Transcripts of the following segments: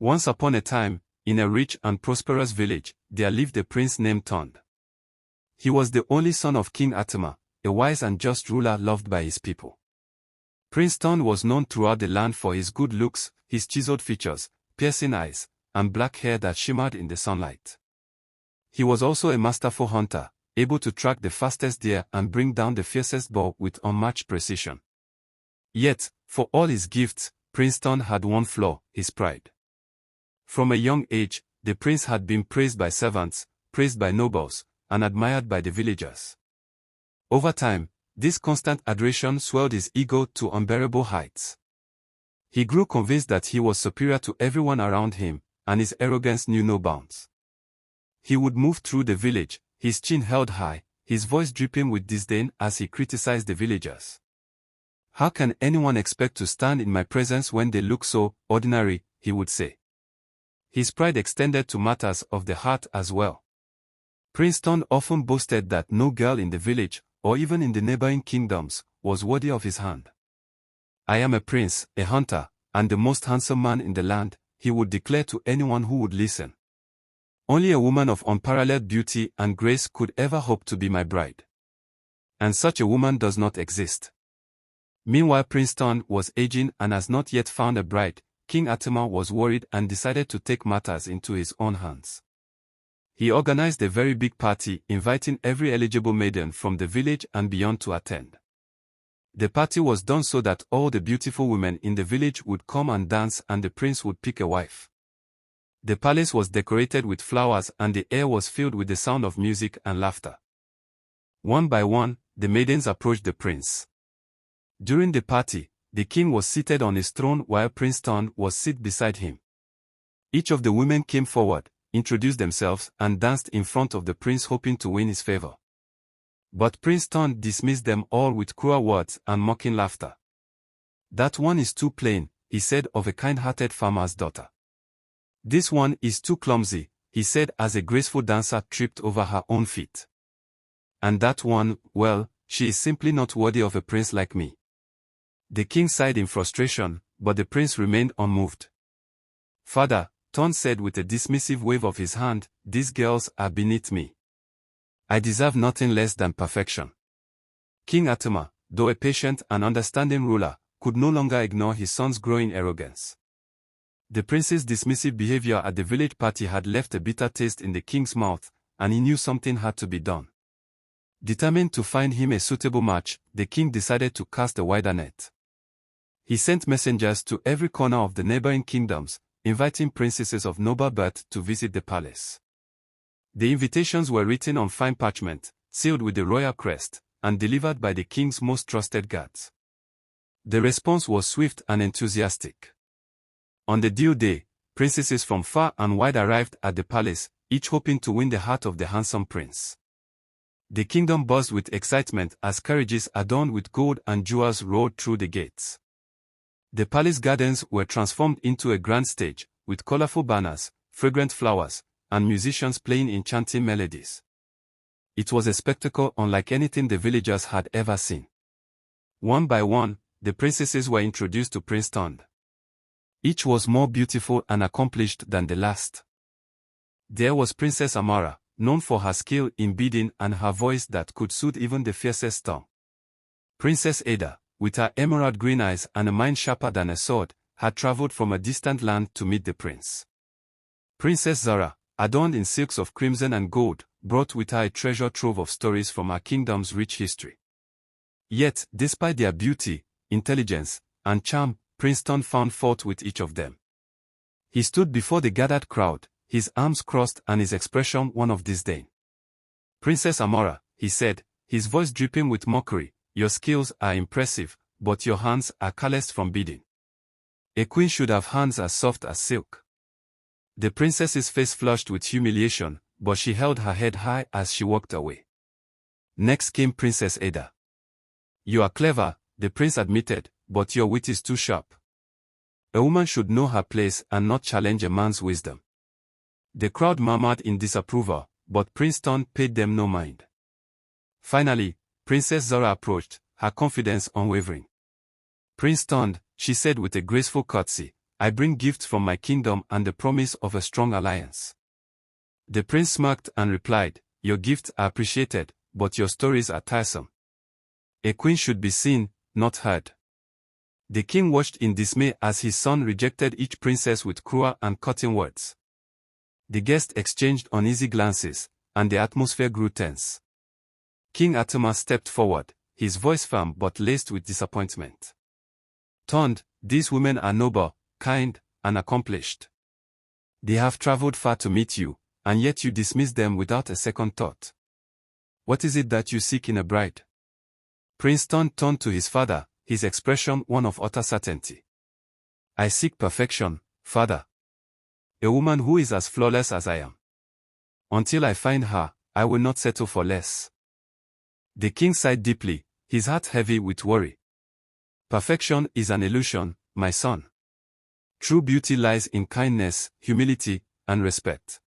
Once upon a time, in a rich and prosperous village, there lived a prince named Tond. He was the only son of King Atama, a wise and just ruler loved by his people. Prince Tond was known throughout the land for his good looks, his chiseled features, piercing eyes, and black hair that shimmered in the sunlight. He was also a masterful hunter, able to track the fastest deer and bring down the fiercest boar with unmatched precision. Yet, for all his gifts, Prince Tond had one flaw: his pride. From a young age, the prince had been praised by servants, praised by nobles, and admired by the villagers. Over time, this constant adoration swelled his ego to unbearable heights. He grew convinced that he was superior to everyone around him, and his arrogance knew no bounds. He would move through the village, his chin held high, his voice dripping with disdain as he criticized the villagers. "How can anyone expect to stand in my presence when they look so ordinary?" he would say. His pride extended to matters of the heart as well. Prince Tond often boasted that no girl in the village, or even in the neighboring kingdoms, was worthy of his hand. "I am a prince, a hunter, and the most handsome man in the land," he would declare to anyone who would listen. "Only a woman of unparalleled beauty and grace could ever hope to be my bride. And such a woman does not exist." Meanwhile, Prince Tond was aging and has not yet found a bride. King Atama was worried and decided to take matters into his own hands. He organized a very big party, inviting every eligible maiden from the village and beyond to attend. The party was done so that all the beautiful women in the village would come and dance, and the prince would pick a wife. The palace was decorated with flowers and the air was filled with the sound of music and laughter. One by one, the maidens approached the prince. During the party, the king was seated on his throne while Prince Tond was seated beside him. Each of the women came forward, introduced themselves, and danced in front of the prince, hoping to win his favor. But Prince Tond dismissed them all with cruel words and mocking laughter. "That one is too plain," he said of a kind-hearted farmer's daughter. "This one is too clumsy," he said as a graceful dancer tripped over her own feet. "And that one, well, she is simply not worthy of a prince like me." The king sighed in frustration, but the prince remained unmoved. "Father," Tond said with a dismissive wave of his hand, "these girls are beneath me. I deserve nothing less than perfection." King Atama, though a patient and understanding ruler, could no longer ignore his son's growing arrogance. The prince's dismissive behavior at the village party had left a bitter taste in the king's mouth, and he knew something had to be done. Determined to find him a suitable match, the king decided to cast a wider net. He sent messengers to every corner of the neighboring kingdoms, inviting princesses of noble birth to visit the palace. The invitations were written on fine parchment, sealed with the royal crest, and delivered by the king's most trusted guards. The response was swift and enthusiastic. On the due day, princesses from far and wide arrived at the palace, each hoping to win the heart of the handsome prince. The kingdom buzzed with excitement as carriages adorned with gold and jewels rolled through the gates. The palace gardens were transformed into a grand stage, with colorful banners, fragrant flowers, and musicians playing enchanting melodies. It was a spectacle unlike anything the villagers had ever seen. One by one, the princesses were introduced to Prince Tond. Each was more beautiful and accomplished than the last. There was Princess Amara, known for her skill in beading and her voice that could soothe even the fiercest storm. Princess Ada, with her emerald green eyes and a mind sharper than a sword, had traveled from a distant land to meet the prince. Princess Zara, adorned in silks of crimson and gold, brought with her a treasure trove of stories from her kingdom's rich history. Yet, despite their beauty, intelligence, and charm, Prince Tond found fault with each of them. He stood before the gathered crowd, his arms crossed and his expression one of disdain. "Princess Amara," he said, his voice dripping with mockery, "your skills are impressive, but your hands are calloused from beading. A queen should have hands as soft as silk." The princess's face flushed with humiliation, but she held her head high as she walked away. Next came Princess Ada. "You are clever," the prince admitted, "but your wit is too sharp. A woman should know her place and not challenge a man's wisdom." The crowd murmured in disapproval, but Prince Tond paid them no mind. Finally, Princess Zora approached, her confidence unwavering. "Prince Tond," she said with a graceful curtsy, I bring gifts from my kingdom and the promise of a strong alliance. The prince smirked and replied, your gifts are appreciated, but your stories are tiresome. A queen should be seen, not heard. The king watched in dismay as his son rejected each princess with cruel and cutting words. The guests exchanged uneasy glances, and the atmosphere grew tense. King Atama stepped forward, his voice firm but laced with disappointment. Tond, these women are noble, kind, and accomplished. They have traveled far to meet you, and yet you dismiss them without a second thought. What is it that you seek in a bride? Prince Tond turned to his father, his expression one of utter certainty. I seek perfection, father. A woman who is as flawless as I am. Until I find her, I will not settle for less. The king sighed deeply, his heart heavy with worry. Perfection is an illusion, my son. True beauty lies in kindness, humility, and respect.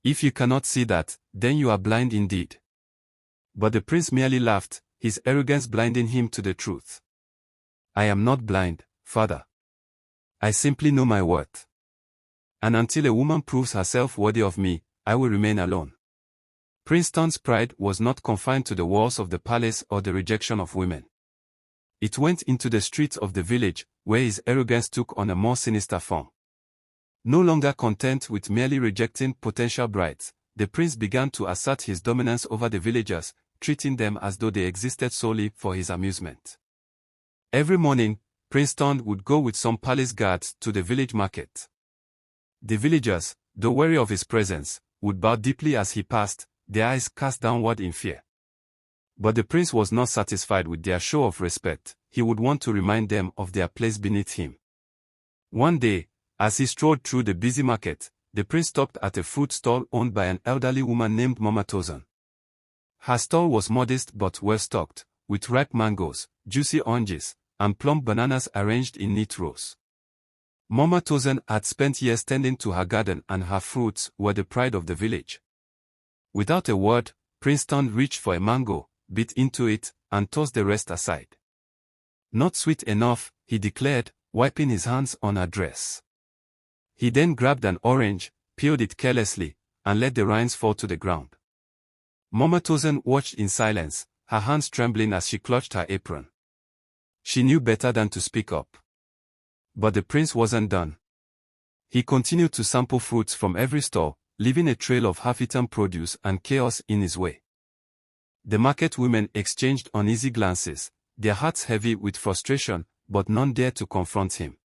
If you cannot see that, then you are blind indeed. But the prince merely laughed, his arrogance blinding him to the truth. I am not blind, father. I simply know my worth. And until a woman proves herself worthy of me, I will remain alone. Prince Tond's pride was not confined to the walls of the palace or the rejection of women. It went into the streets of the village, where his arrogance took on a more sinister form. No longer content with merely rejecting potential brides, the prince began to assert his dominance over the villagers, treating them as though they existed solely for his amusement. Every morning, Prince Tond would go with some palace guards to the village market. The villagers, though wary of his presence, would bow deeply as he passed, their eyes cast downward in fear. But the prince was not satisfied with their show of respect, he would want to remind them of their place beneath him. One day, as he strolled through the busy market, the prince stopped at a fruit stall owned by an elderly woman named Mama Tozan. Her stall was modest but well-stocked, with ripe mangoes, juicy oranges, and plump bananas arranged in neat rows. Mama Tozan had spent years tending to her garden, and her fruits were the pride of the village. Without a word, Prince Tond reached for a mango, bit into it, and tossed the rest aside. Not sweet enough, he declared, wiping his hands on her dress. He then grabbed an orange, peeled it carelessly, and let the rinds fall to the ground. Mama Tozan watched in silence, her hands trembling as she clutched her apron. She knew better than to speak up. But the prince wasn't done. He continued to sample fruits from every stall, leaving a trail of half-eaten produce and chaos in his way. The market women exchanged uneasy glances, their hearts heavy with frustration, but none dared to confront him.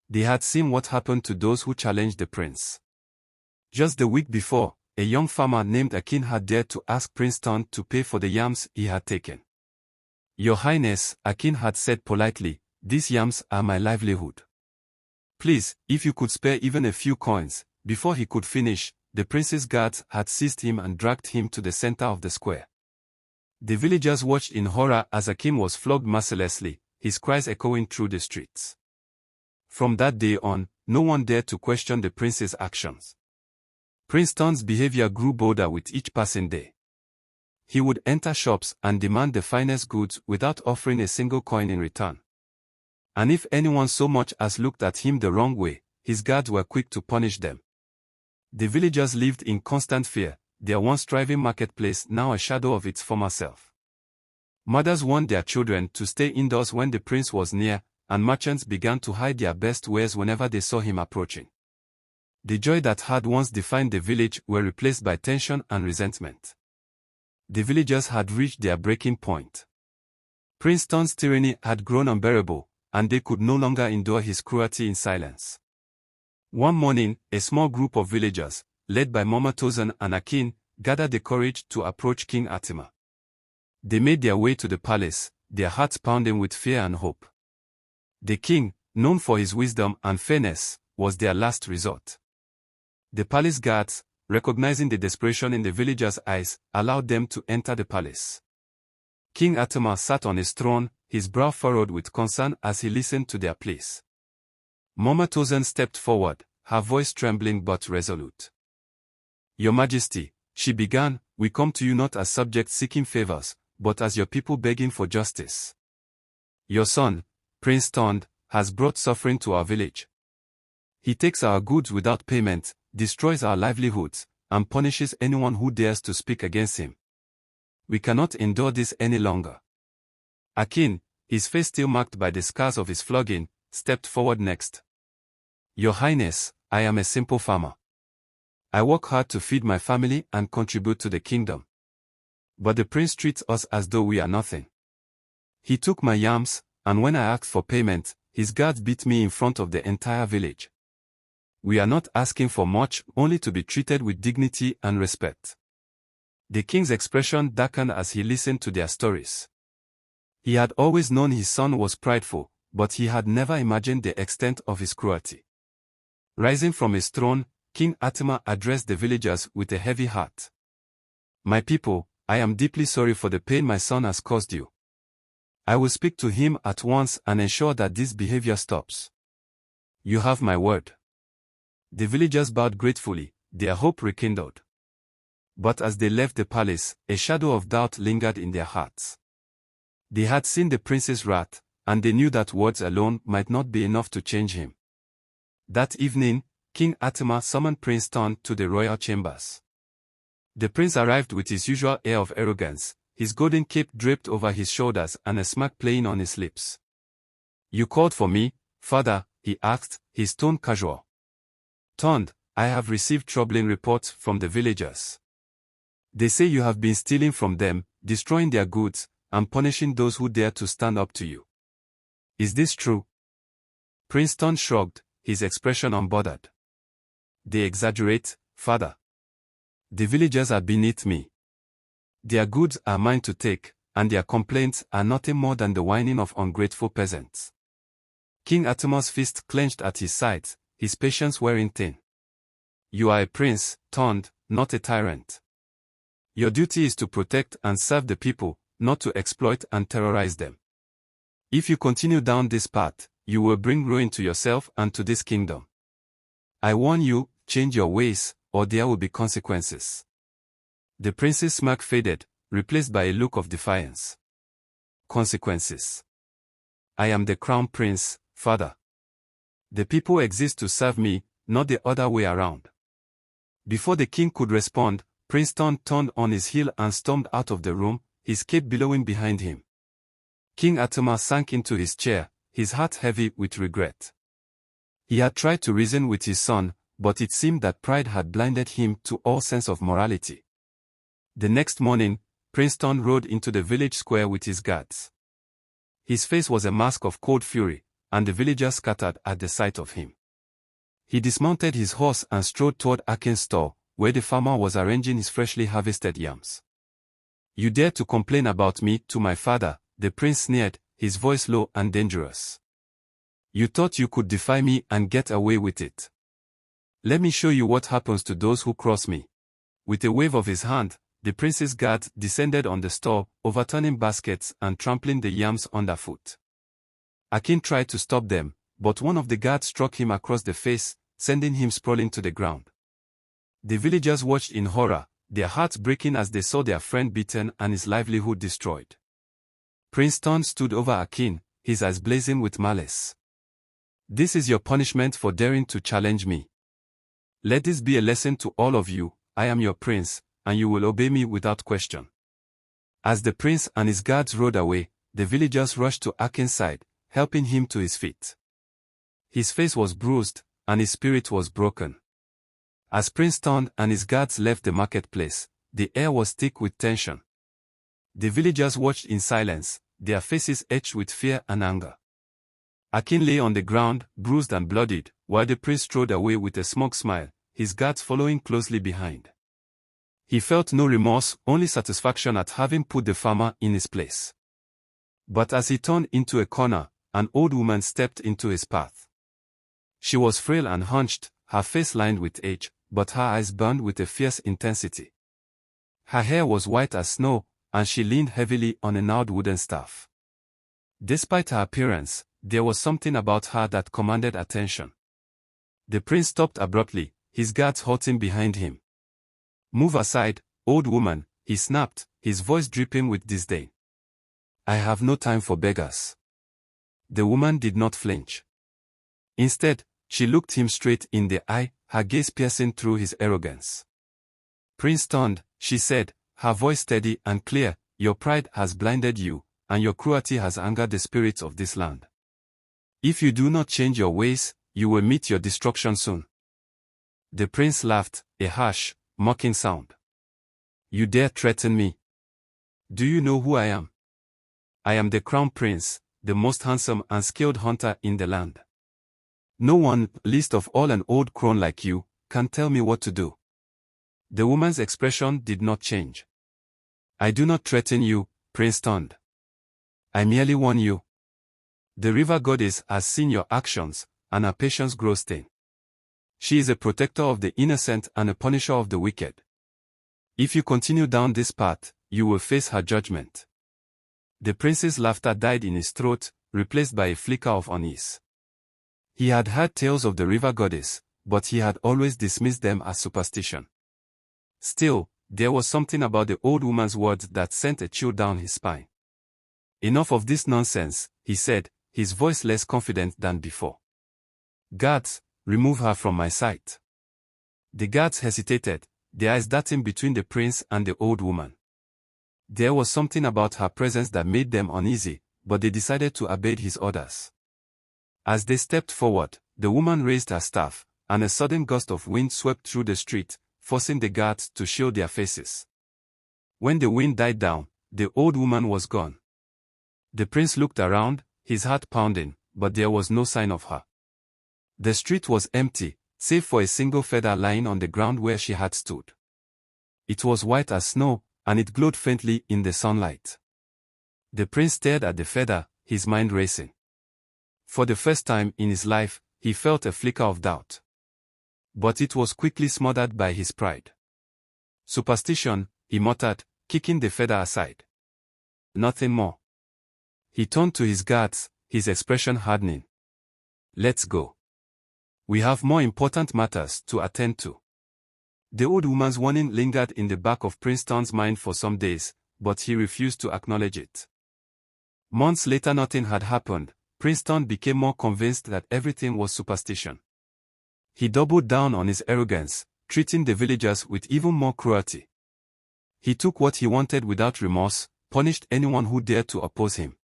They had seen what happened to those who challenged the prince. Just the week before, a young farmer named Akin had dared to ask Prince Tond to pay for the yams he had taken. Your Highness, Akin had said politely, these yams are my livelihood. Please, if you could spare even a few coins. Before he could finish, the prince's guards had seized him and dragged him to the center of the square. The villagers watched in horror as Akin was flogged mercilessly, his cries echoing through the streets. From that day on, no one dared to question the prince's actions. Prince Tond's behavior grew bolder with each passing day. He would enter shops and demand the finest goods without offering a single coin in return. And if anyone so much as looked at him the wrong way, his guards were quick to punish them. The villagers lived in constant fear, their once thriving marketplace now a shadow of its former self. Mothers warned their children to stay indoors when the prince was near, and merchants began to hide their best wares whenever they saw him approaching. The joy that had once defined the village were replaced by tension and resentment. The villagers had reached their breaking point. Prince Tond's tyranny had grown unbearable, and they could no longer endure his cruelty in silence. One morning, a small group of villagers, led by Mama Tozan and Akin, gathered the courage to approach King Atama. They made their way to the palace, their hearts pounding with fear and hope. The king, known for his wisdom and fairness, was their last resort. The palace guards, recognizing the desperation in the villagers' eyes, allowed them to enter the palace. King Atama sat on his throne, his brow furrowed with concern as he listened to their pleas. Mama Tozan stepped forward, her voice trembling but resolute. Your Majesty, she began, we come to you not as subjects seeking favors, but as your people begging for justice. Your son, Prince Tond, has brought suffering to our village, He takes our goods without payment, destroys our livelihoods, and punishes anyone who dares to speak against him. We cannot endure this any longer. Akin, his face still marked by the scars of his flogging, stepped forward next. Your Highness, I am a simple farmer. I work hard to feed my family and contribute to the kingdom. But the prince treats us as though we are nothing. He took my yams, and when I asked for payment, his guards beat me in front of the entire village. We are not asking for much, only to be treated with dignity and respect. The king's expression darkened as he listened to their stories. He had always known his son was prideful, but he had never imagined the extent of his cruelty. Rising from his throne, King Atima addressed the villagers with a heavy heart. My people, I am deeply sorry for the pain my son has caused you. I will speak to him at once and ensure that this behavior stops. You have my word. The villagers bowed gratefully, their hope rekindled. But as they left the palace, a shadow of doubt lingered in their hearts. They had seen the prince's wrath, and they knew that words alone might not be enough to change him. That evening, King Atima summoned Prince Ton to the royal chambers. The prince arrived with his usual air of arrogance, his golden cape draped over his shoulders and a smirk playing on his lips. You called for me, father, he asked, his tone casual. Ton, I have received troubling reports from the villagers. They say you have been stealing from them, destroying their goods, and punishing those who dare to stand up to you. Is this true? Prince Ton shrugged, his expression unbothered. They exaggerate, father. The villagers are beneath me. Their goods are mine to take, and their complaints are nothing more than the whining of ungrateful peasants. King Atima's fist clenched at his sides, his patience wearing thin. You are a prince, Ton, not a tyrant. Your duty is to protect and serve the people, not to exploit and terrorize them. If you continue down this path, you will bring ruin to yourself and to this kingdom. I warn you, change your ways, or there will be consequences. The prince's smirk faded, replaced by a look of defiance. Consequences. I am the crown prince, father. The people exist to serve me, not the other way around. Before the king could respond, Prince Ton turned on his heel and stormed out of the room, his cape billowing behind him. King Atima sank into his chair, his heart heavy with regret. He had tried to reason with his son, but it seemed that pride had blinded him to all sense of morality. The next morning, Prince Ton rode into the village square with his guards. His face was a mask of cold fury, and the villagers scattered at the sight of him. He dismounted his horse and strode toward Akin's store, where the farmer was arranging his freshly harvested yams. You dare to complain about me to my father, the prince sneered, his voice low and dangerous. You thought you could defy me and get away with it. Let me show you what happens to those who cross me. With a wave of his hand, the prince's guards descended on the store, overturning baskets and trampling the yams underfoot. Akin tried to stop them, but one of the guards struck him across the face, sending him sprawling to the ground. The villagers watched in horror, their hearts breaking as they saw their friend beaten and his livelihood destroyed. Prince Ton stood over Akin, his eyes blazing with malice. This is your punishment for daring to challenge me. Let this be a lesson to all of you, I am your prince, and you will obey me without question. As the prince and his guards rode away, the villagers rushed to Akin's side, helping him to his feet. His face was bruised, and his spirit was broken. As Prince Ton and his guards left the marketplace, the air was thick with tension. The villagers watched in silence, their faces etched with fear and anger. Akin lay on the ground, bruised and bloodied, while the prince strode away with a smug smile, his guards following closely behind. He felt no remorse, only satisfaction at having put the farmer in his place. But as he turned into a corner, an old woman stepped into his path. She was frail and hunched, her face lined with age, but her eyes burned with a fierce intensity. Her hair was white as snow, and she leaned heavily on a gnarled wooden staff. Despite her appearance, there was something about her that commanded attention. The prince stopped abruptly, his guards halting behind him. Move aside, old woman, he snapped, his voice dripping with disdain. I have no time for beggars. The woman did not flinch. Instead, She looked him straight in the eye, her gaze piercing through his arrogance. Prince turned, she said, her voice steady and clear, "Your pride has blinded you, and your cruelty has angered the spirits of this land. If you do not change your ways, you will meet your destruction soon." The prince laughed, a harsh, mocking sound. "You dare threaten me? Do you know who I am? I am the crown prince, the most handsome and skilled hunter in the land. No one, least of all an old crone like you, can tell me what to do." The woman's expression did not change. "I do not threaten you," Prince turned. "I merely warn you. The river goddess has seen your actions, and her patience grows thin. She is a protector of the innocent and a punisher of the wicked. If you continue down this path, you will face her judgment." The prince's laughter died in his throat, replaced by a flicker of unease. He had heard tales of the river goddess, but he had always dismissed them as superstition. Still, there was something about the old woman's words that sent a chill down his spine. "Enough of this nonsense," he said, his voice less confident than before. "Guards, remove her from my sight." The guards hesitated, their eyes darting between the prince and the old woman. There was something about her presence that made them uneasy, but they decided to obey his orders. As they stepped forward, the woman raised her staff, and a sudden gust of wind swept through the street, forcing the guards to shield their faces. When the wind died down, the old woman was gone. The prince looked around, his heart pounding, but there was no sign of her. The street was empty, save for a single feather lying on the ground where she had stood. It was white as snow, and it glowed faintly in the sunlight. The prince stared at the feather, his mind racing. For the first time in his life, he felt a flicker of doubt. But it was quickly smothered by his pride. "Superstition," he muttered, kicking the feather aside. "Nothing more." He turned to his guards, his expression hardening. "Let's go. We have more important matters to attend to." The old woman's warning lingered in the back of Prince Ton's mind for some days, but he refused to acknowledge it. Months later nothing had happened. Prince Ton became more convinced that everything was superstition. He doubled down on his arrogance, treating the villagers with even more cruelty. He took what he wanted without remorse, punished anyone who dared to oppose him.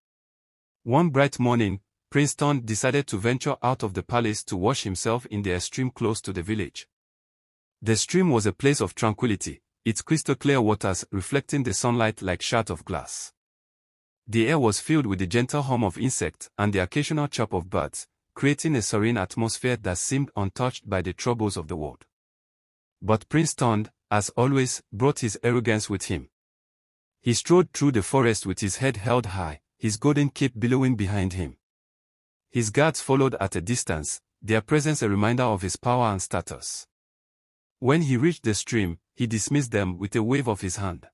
One bright morning, Prince Ton decided to venture out of the palace to wash himself in the stream close to the village. The stream was a place of tranquility, its crystal-clear waters reflecting the sunlight like shards of glass. The air was filled with the gentle hum of insects and the occasional chirp of birds, creating a serene atmosphere that seemed untouched by the troubles of the world. But Prince Ton, as always, brought his arrogance with him. He strode through the forest with his head held high, his golden cape billowing behind him. His guards followed at a distance, their presence a reminder of his power and status. When he reached the stream, he dismissed them with a wave of his hand.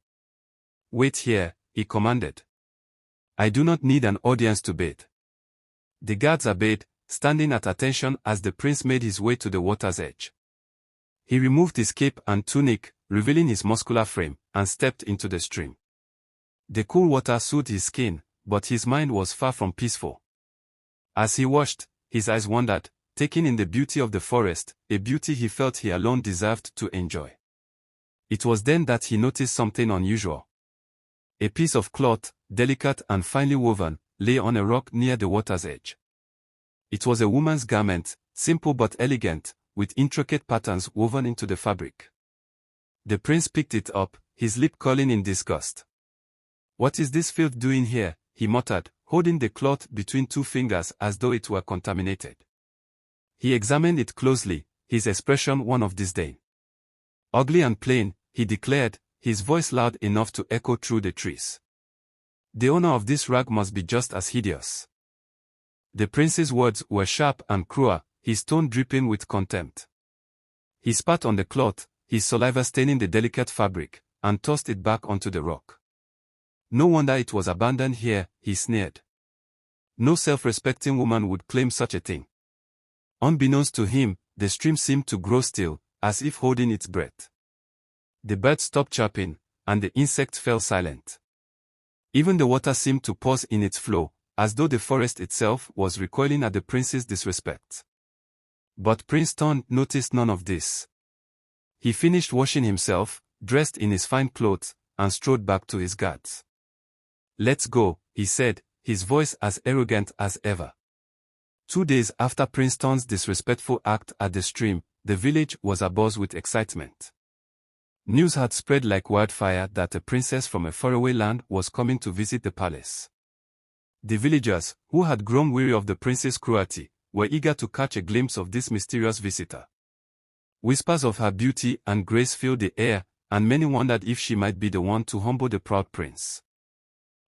"Wait here," he commanded. "I do not need an audience to bathe." The guards obeyed, standing at attention as the prince made his way to the water's edge. He removed his cape and tunic, revealing his muscular frame, and stepped into the stream. The cool water soothed his skin, but his mind was far from peaceful. As he washed, his eyes wandered, taking in the beauty of the forest, a beauty he felt he alone deserved to enjoy. It was then that he noticed something unusual. A piece of cloth, delicate and finely woven, lay on a rock near the water's edge. It was a woman's garment, simple but elegant, with intricate patterns woven into the fabric. The prince picked it up, his lip curling in disgust. "What is this filth doing here?" he muttered, holding the cloth between two fingers as though it were contaminated. He examined it closely, his expression one of disdain. "Ugly and plain," he declared, his voice loud enough to echo through the trees. "The owner of this rag must be just as hideous." The prince's words were sharp and cruel, his tone dripping with contempt. He spat on the cloth, his saliva staining the delicate fabric, and tossed it back onto the rock. "No wonder it was abandoned here," he sneered. "No self-respecting woman would claim such a thing." Unbeknownst to him, the stream seemed to grow still, as if holding its breath. The birds stopped chirping, and the insects fell silent. Even the water seemed to pause in its flow, as though the forest itself was recoiling at the prince's disrespect. But Prince Tond noticed none of this. He finished washing himself, dressed in his fine clothes, and strode back to his guards. "Let's go," he said, his voice as arrogant as ever. 2 days after Prince Tond's disrespectful act at the stream, the village was abuzz with excitement. News had spread like wildfire that a princess from a faraway land was coming to visit the palace. The villagers, who had grown weary of the prince's cruelty, were eager to catch a glimpse of this mysterious visitor. Whispers of her beauty and grace filled the air, and many wondered if she might be the one to humble the proud prince.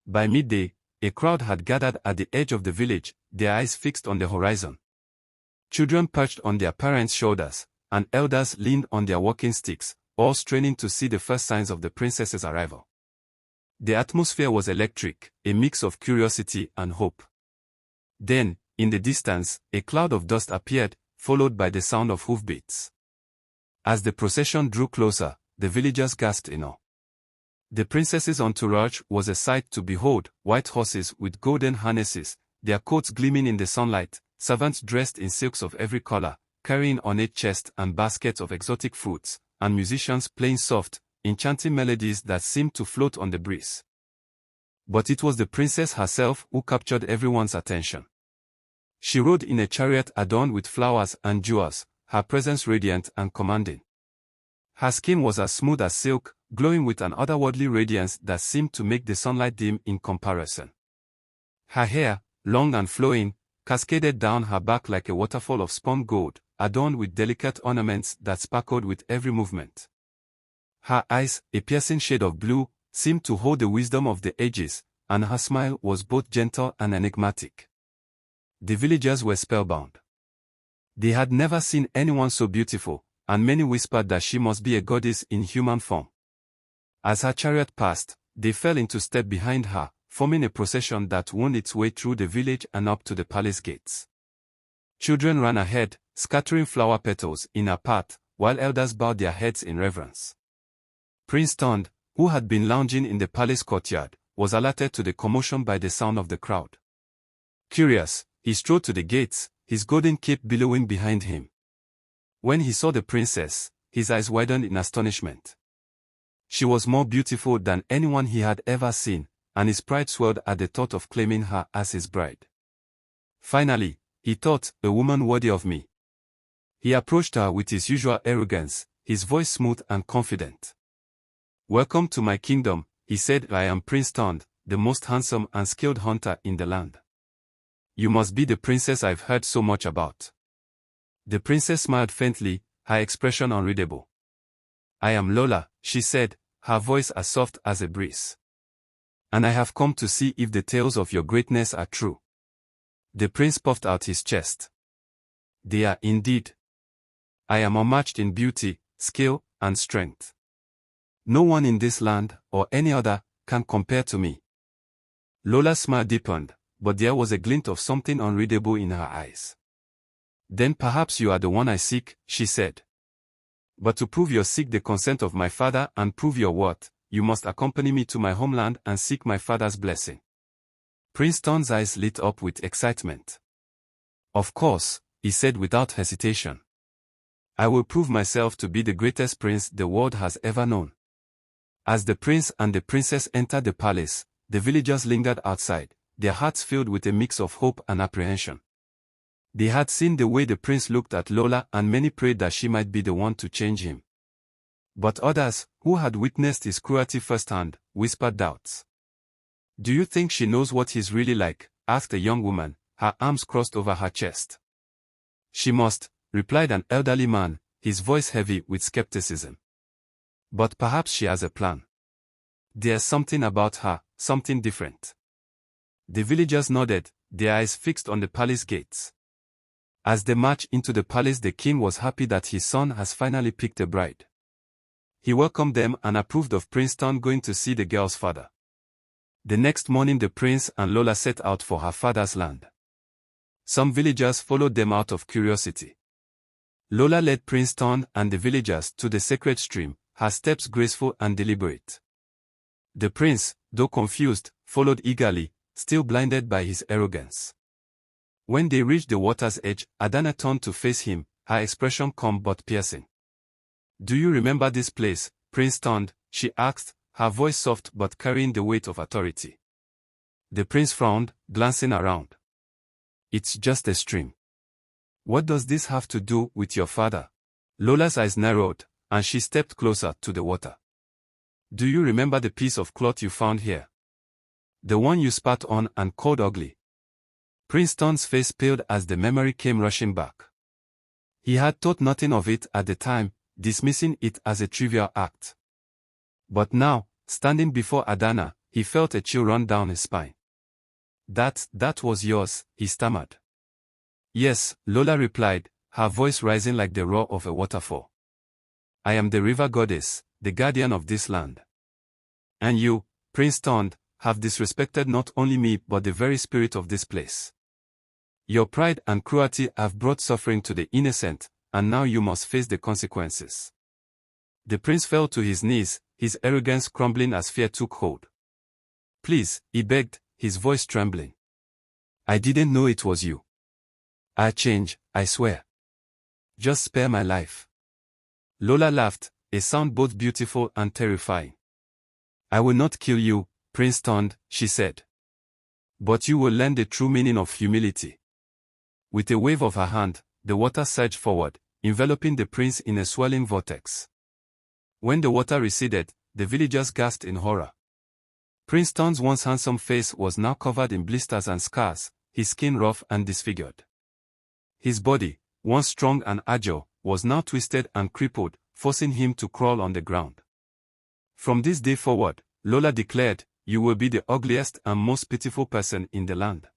By midday, a crowd had gathered at the edge of the village, their eyes fixed on the horizon. Children perched on their parents' shoulders, and elders leaned on their walking sticks, all straining to see the first signs of the princess's arrival. The atmosphere was electric, a mix of curiosity and hope. Then, in the distance, a cloud of dust appeared, followed by the sound of hoofbeats. As the procession drew closer, the villagers gasped in awe. The princess's entourage was a sight to behold: white horses with golden harnesses, their coats gleaming in the sunlight, servants dressed in silks of every color, carrying ornate chests and baskets of exotic fruits, and musicians playing soft, enchanting melodies that seemed to float on the breeze. But it was the princess herself who captured everyone's attention. She rode in a chariot adorned with flowers and jewels, her presence radiant and commanding. Her skin was as smooth as silk, glowing with an otherworldly radiance that seemed to make the sunlight dim in comparison. Her hair, long and flowing, cascaded down her back like a waterfall of spun gold, adorned with delicate ornaments that sparkled with every movement. Her eyes, a piercing shade of blue, seemed to hold the wisdom of the ages, and her smile was both gentle and enigmatic. The villagers were spellbound. They had never seen anyone so beautiful, and many whispered that she must be a goddess in human form. As her chariot passed, they fell into step behind her, forming a procession that wound its way through the village and up to the palace gates. Children ran ahead, scattering flower petals in her path, while elders bowed their heads in reverence. Prince Tond, who had been lounging in the palace courtyard, was alerted to the commotion by the sound of the crowd. Curious, he strode to the gates, his golden cape billowing behind him. When he saw the princess, his eyes widened in astonishment. She was more beautiful than anyone he had ever seen, and his pride swelled at the thought of claiming her as his bride. Finally, he thought, a woman worthy of me. He approached her with his usual arrogance, his voice smooth and confident. "Welcome to my kingdom," he said. "I am Prince Tond, the most handsome and skilled hunter in the land. You must be the princess I've heard so much about." The princess smiled faintly, her expression unreadable. "I am Lola," she said, her voice as soft as a breeze. "And I have come to see if the tales of your greatness are true." The prince puffed out his chest. "They are indeed. I am unmatched in beauty, skill, and strength. No one in this land, or any other, can compare to me." Lola's smile deepened, but there was a glint of something unreadable in her eyes. "Then perhaps you are the one I seek," she said. "But to prove you seek the consent of my father and prove your worth, you must accompany me to my homeland and seek my father's blessing." Prince Tond's eyes lit up with excitement. "Of course," he said without hesitation. "I will prove myself to be the greatest prince the world has ever known." As the prince and the princess entered the palace, the villagers lingered outside, their hearts filled with a mix of hope and apprehension. They had seen the way the prince looked at Lola, and many prayed that she might be the one to change him. But others, who had witnessed his cruelty firsthand, whispered doubts. "Do you think she knows what he's really like?" asked a young woman, her arms crossed over her chest. "She must," replied an elderly man, his voice heavy with skepticism. "But perhaps she has a plan. There's something about her, something different." The villagers nodded, their eyes fixed on the palace gates. As they marched into the palace, the king was happy that his son has finally picked a bride. He welcomed them and approved of Prince Tond going to see the girl's father. The next morning the prince and Lola set out for her father's land. Some villagers followed them out of curiosity. Lola led Prince Tond and the villagers to the sacred stream, her steps graceful and deliberate. The prince, though confused, followed eagerly, still blinded by his arrogance. When they reached the water's edge, Adana turned to face him, her expression calm but piercing. "Do you remember this place, Prince Tond?" she asked, her voice soft but carrying the weight of authority. The prince frowned, glancing around. "It's just a stream." "What does this have to do with your father?" Lola's eyes narrowed, and she stepped closer to the water. "Do you remember the piece of cloth you found here? The one you spat on and called ugly?" Prince Tond's face paled as the memory came rushing back. He had thought nothing of it at the time, dismissing it as a trivial act. But now, standing before Adana, he felt a chill run down his spine. That was yours," he stammered. "Yes," Lola replied, her voice rising like the roar of a waterfall. "I am the river goddess, the guardian of this land. And you, Prince Tond, have disrespected not only me but the very spirit of this place. Your pride and cruelty have brought suffering to the innocent, and now you must face the consequences." The prince fell to his knees, his arrogance crumbling as fear took hold. "Please," he begged, his voice trembling. "I didn't know it was you. I'll change, I swear. Just spare my life." Lola laughed, a sound both beautiful and terrifying. "I will not kill you, Prince Tond," she said. "But you will learn the true meaning of humility." With a wave of her hand, the water surged forward, enveloping the prince in a swirling vortex. When the water receded, the villagers gasped in horror. Prince Tond's once handsome face was now covered in blisters and scars, his skin rough and disfigured. His body, once strong and agile, was now twisted and crippled, forcing him to crawl on the ground. "From this day forward," Lola declared, "you will be the ugliest and most pitiful person in the land.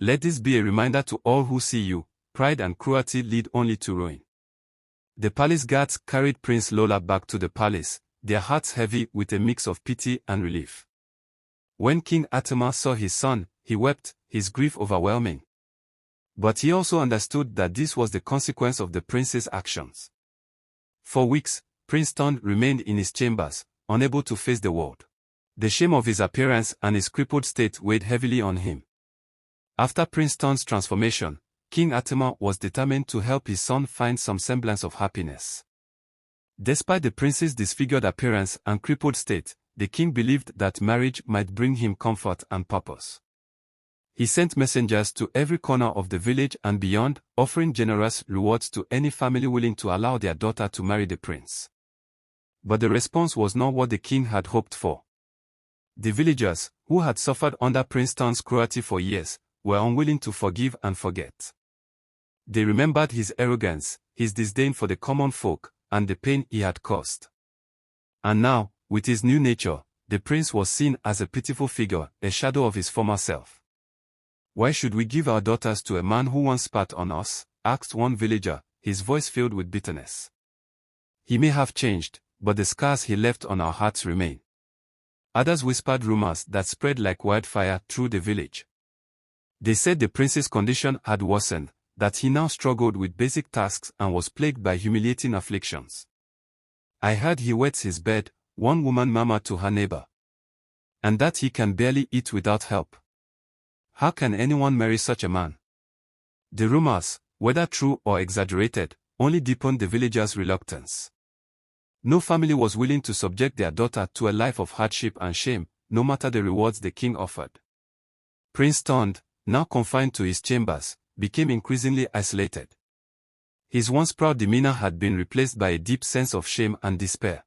Let this be a reminder to all who see you, pride and cruelty lead only to ruin." The palace guards carried Prince Lola back to the palace, their hearts heavy with a mix of pity and relief. When King Atama saw his son, he wept, his grief overwhelming. But he also understood that this was the consequence of the prince's actions. For weeks, Prince Tond remained in his chambers, unable to face the world. The shame of his appearance and his crippled state weighed heavily on him. After Prince Tond's transformation, King Atama was determined to help his son find some semblance of happiness. Despite the prince's disfigured appearance and crippled state, the king believed that marriage might bring him comfort and purpose. He sent messengers to every corner of the village and beyond, offering generous rewards to any family willing to allow their daughter to marry the prince. But the response was not what the king had hoped for. The villagers, who had suffered under Prince Tond's cruelty for years, were unwilling to forgive and forget. They remembered his arrogance, his disdain for the common folk, and the pain he had caused. And now, with his new nature, the prince was seen as a pitiful figure, a shadow of his former self. "Why should we give our daughters to a man who once spat on us?" asked one villager, his voice filled with bitterness. "He may have changed, but the scars he left on our hearts remain." Others whispered rumors that spread like wildfire through the village. They said the prince's condition had worsened, that he now struggled with basic tasks and was plagued by humiliating afflictions. "I heard he wets his bed," one woman murmured to her neighbor. "And that he can barely eat without help. How can anyone marry such a man?" The rumors, whether true or exaggerated, only deepened the villagers' reluctance. No family was willing to subject their daughter to a life of hardship and shame, no matter the rewards the king offered. Prince Tond, now confined to his chambers, became increasingly isolated. His once proud demeanor had been replaced by a deep sense of shame and despair.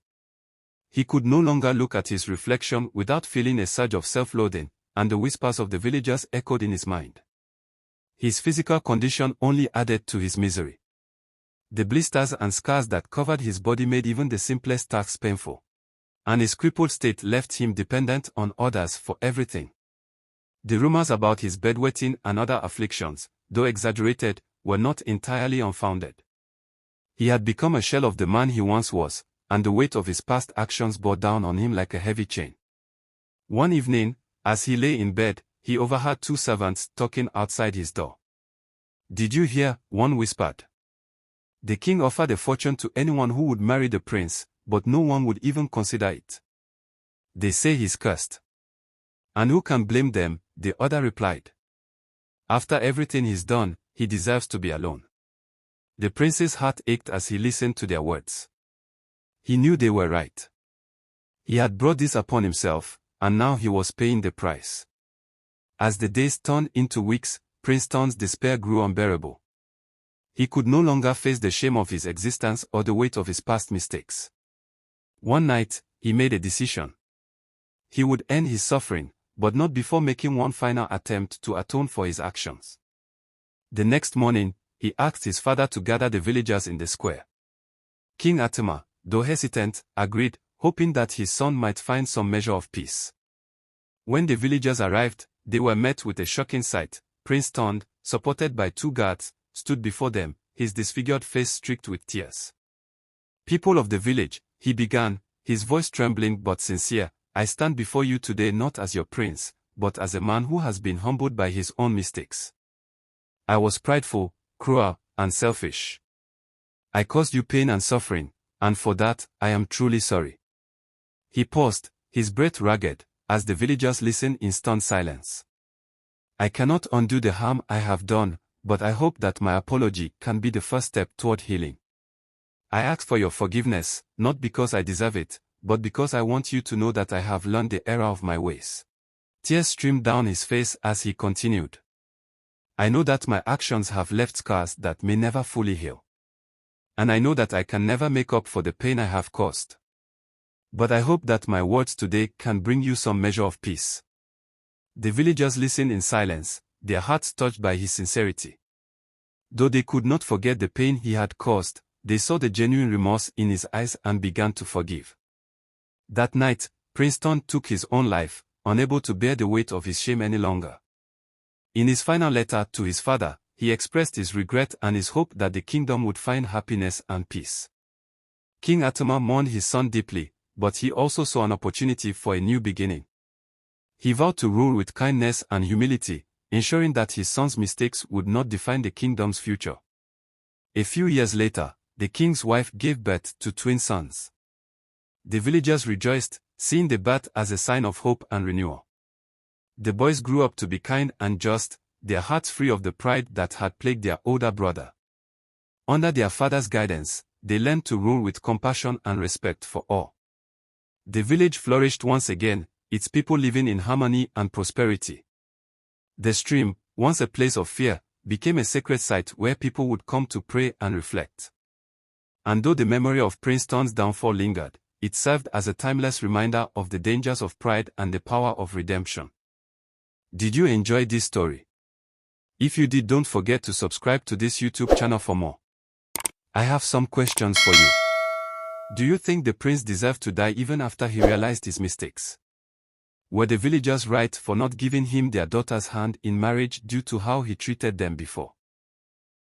He could no longer look at his reflection without feeling a surge of self-loathing, and the whispers of the villagers echoed in his mind. His physical condition only added to his misery. The blisters and scars that covered his body made even the simplest tasks painful. And his crippled state left him dependent on others for everything. The rumors about his bedwetting and other afflictions, though exaggerated, were not entirely unfounded. He had become a shell of the man he once was, and the weight of his past actions bore down on him like a heavy chain. One evening, as he lay in bed, he overheard two servants talking outside his door. "Did you hear?" one whispered. "The king offered a fortune to anyone who would marry the prince, but no one would even consider it. They say he's cursed." "And who can blame them?" the other replied. "After everything he's done, he deserves to be alone." The prince's heart ached as he listened to their words. He knew they were right. He had brought this upon himself, and now he was paying the price. As the days turned into weeks, Prince Ton's despair grew unbearable. He could no longer face the shame of his existence or the weight of his past mistakes. One night, he made a decision. He would end his suffering, but not before making one final attempt to atone for his actions. The next morning, he asked his father to gather the villagers in the square. King Atama, though hesitant, agreed, hoping that his son might find some measure of peace. When the villagers arrived, they were met with a shocking sight. Prince Ton, supported by 2 guards, stood before them, his disfigured face streaked with tears. "People of the village," he began, his voice trembling but sincere, "I stand before you today not as your prince, but as a man who has been humbled by his own mistakes. I was prideful, cruel, and selfish. I caused you pain and suffering, and for that, I am truly sorry." He paused, his breath ragged, as the villagers listened in stunned silence. "I cannot undo the harm I have done, but I hope that my apology can be the first step toward healing. I ask for your forgiveness, not because I deserve it, but because I want you to know that I have learned the error of my ways." Tears streamed down his face as he continued. "I know that my actions have left scars that may never fully heal. And I know that I can never make up for the pain I have caused. But I hope that my words today can bring you some measure of peace." The villagers listened in silence, their hearts touched by his sincerity. Though they could not forget the pain he had caused, they saw the genuine remorse in his eyes and began to forgive. That night, Prince Ton took his own life, unable to bear the weight of his shame any longer. In his final letter to his father, he expressed his regret and his hope that the kingdom would find happiness and peace. King Atama mourned his son deeply, but he also saw an opportunity for a new beginning. He vowed to rule with kindness and humility, ensuring that his son's mistakes would not define the kingdom's future. A few years later, the king's wife gave birth to twin sons. The villagers rejoiced, seeing the birth as a sign of hope and renewal. The boys grew up to be kind and just, their hearts free of the pride that had plagued their older brother. Under their father's guidance, they learned to rule with compassion and respect for all. The village flourished once again, its people living in harmony and prosperity. The stream, once a place of fear, became a sacred site where people would come to pray and reflect. And though the memory of Prince Ton's downfall lingered, it served as a timeless reminder of the dangers of pride and the power of redemption. Did you enjoy this story? If you did, don't forget to subscribe to this YouTube channel for more. I have some questions for you. Do you think the prince deserved to die even after he realized his mistakes? Were the villagers right for not giving him their daughter's hand in marriage due to how he treated them before?